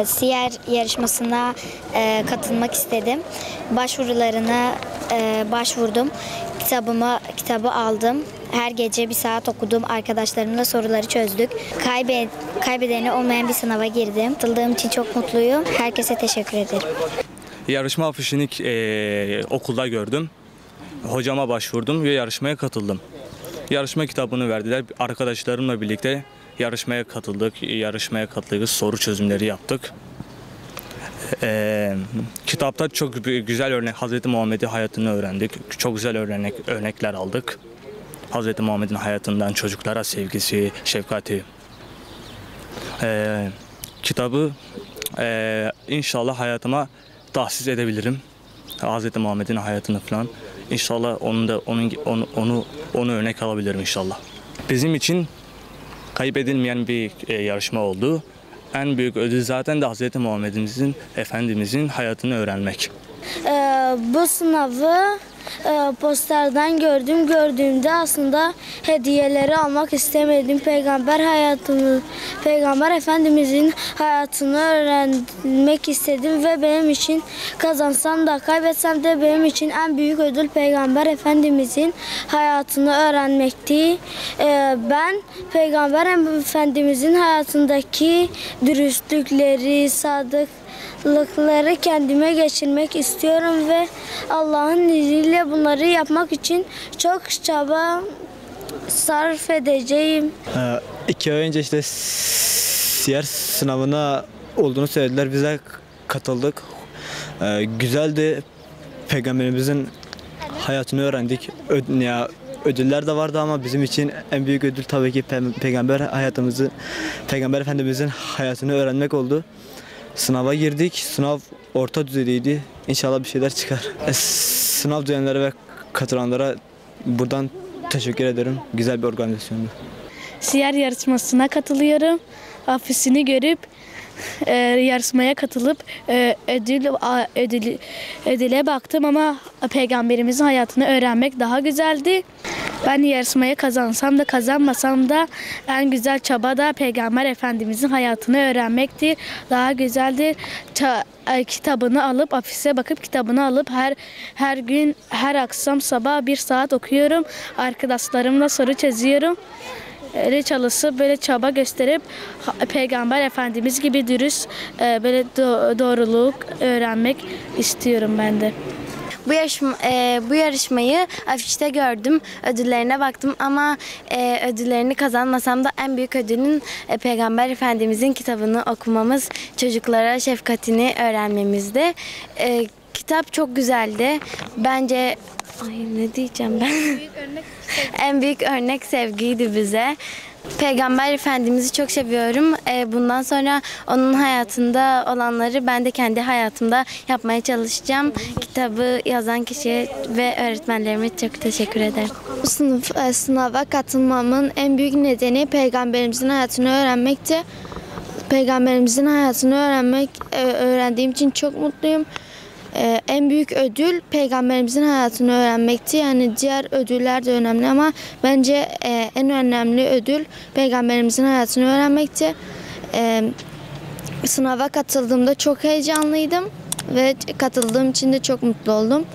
Siyer yarışmasına katılmak istedim. Başvurularına başvurdum. Kitabı aldım. Her gece bir saat okudum. Arkadaşlarımla soruları çözdük. Kaybedeni olmayan bir sınava girdim. Katıldığım için çok mutluyum. Herkese teşekkür ederim. Yarışma afişini okulda gördüm. Hocama başvurdum ve yarışmaya katıldım. Yarışma kitabını verdiler. Arkadaşlarımla birlikte yarışmaya katıldık. Yarışmaya katıldık. Soru çözümleri yaptık. Kitapta çok güzel örnek, Hazreti Muhammed'in hayatını öğrendik. Çok güzel örnekler aldık. Hazreti Muhammed'in hayatından çocuklara sevgisi, şefkati. Kitabı inşallah hayatıma tahsis edebilirim. Hazreti Muhammed'in hayatını falan. İnşallah onu örnek alabilirim inşallah. Bizim için kaybedilmeyen bir yarışma oldu. En büyük ödül zaten de Hazreti Muhammed'imizin, Efendimizin hayatını öğrenmek. Bu sınavı posterden gördüğümde aslında hediyeleri almak istemedim. Peygamber Efendimizin hayatını öğrenmek istedim ve benim için kazansam da kaybetsem de benim için en büyük ödül Peygamber Efendimizin hayatını öğrenmekti. Ben Peygamber Efendimizin hayatındaki dürüstlükleri, sadıklıkları kendime geçirmek istiyorum ve Allah'ın izniyle bunları yapmak için çok çaba sarf edeceğim. 2 ay önce işte siyer sınavına olduğunu söylediler. Bize katıldık. Güzeldi. Peygamberimizin hayatını öğrendik. Ödüller de vardı ama bizim için en büyük ödül tabii ki Peygamber Efendimizin hayatını öğrenmek oldu. Sınava girdik. Sınav orta düzeydeydi. İnşallah bir şeyler çıkar. Sınav düzenleri ve katılanlara buradan teşekkür ederim. Güzel bir organizasyondu. Siyer yarışmasına katılıyorum. Afişini görüp yarışmaya katılıp ödüle baktım ama Peygamberimizin hayatını öğrenmek daha güzeldi. Ben yarışmaya kazansam da kazanmasam da en güzel çaba da Peygamber Efendimizin hayatını öğrenmektir. Daha güzeldir. Kitabını alıp afişe bakıp kitabını alıp her gün her akşam sabah 1 saat okuyorum. Arkadaşlarımla soru çözüyorum. Öyle çalışıp böyle çaba gösterip Peygamber Efendimiz gibi dürüst böyle doğruluk öğrenmek istiyorum ben de. Bu yarışmayı afişte gördüm, ödüllerine baktım ama ödüllerini kazanmasam da en büyük ödülün Peygamber Efendimizin kitabını okumamız, çocuklara şefkatini öğrenmemizdi. Kitap çok güzeldi. Bence ne diyeceğim ben? En büyük örnek sevgiydi bize. Peygamber Efendimiz'i çok seviyorum. Bundan sonra onun hayatında olanları ben de kendi hayatımda yapmaya çalışacağım. Kitabı yazan kişiye ve öğretmenlerime çok teşekkür ederim. Bu sınava katılmamın en büyük nedeni Peygamberimizin hayatını öğrenmekti. Peygamberimizin hayatını öğrendiğim için çok mutluyum. En büyük ödül Peygamberimizin hayatını öğrenmekti. Yani diğer ödüller de önemli ama bence en önemli ödül Peygamberimizin hayatını öğrenmekti. Sınava katıldığımda çok heyecanlıydım ve katıldığım için de çok mutlu oldum.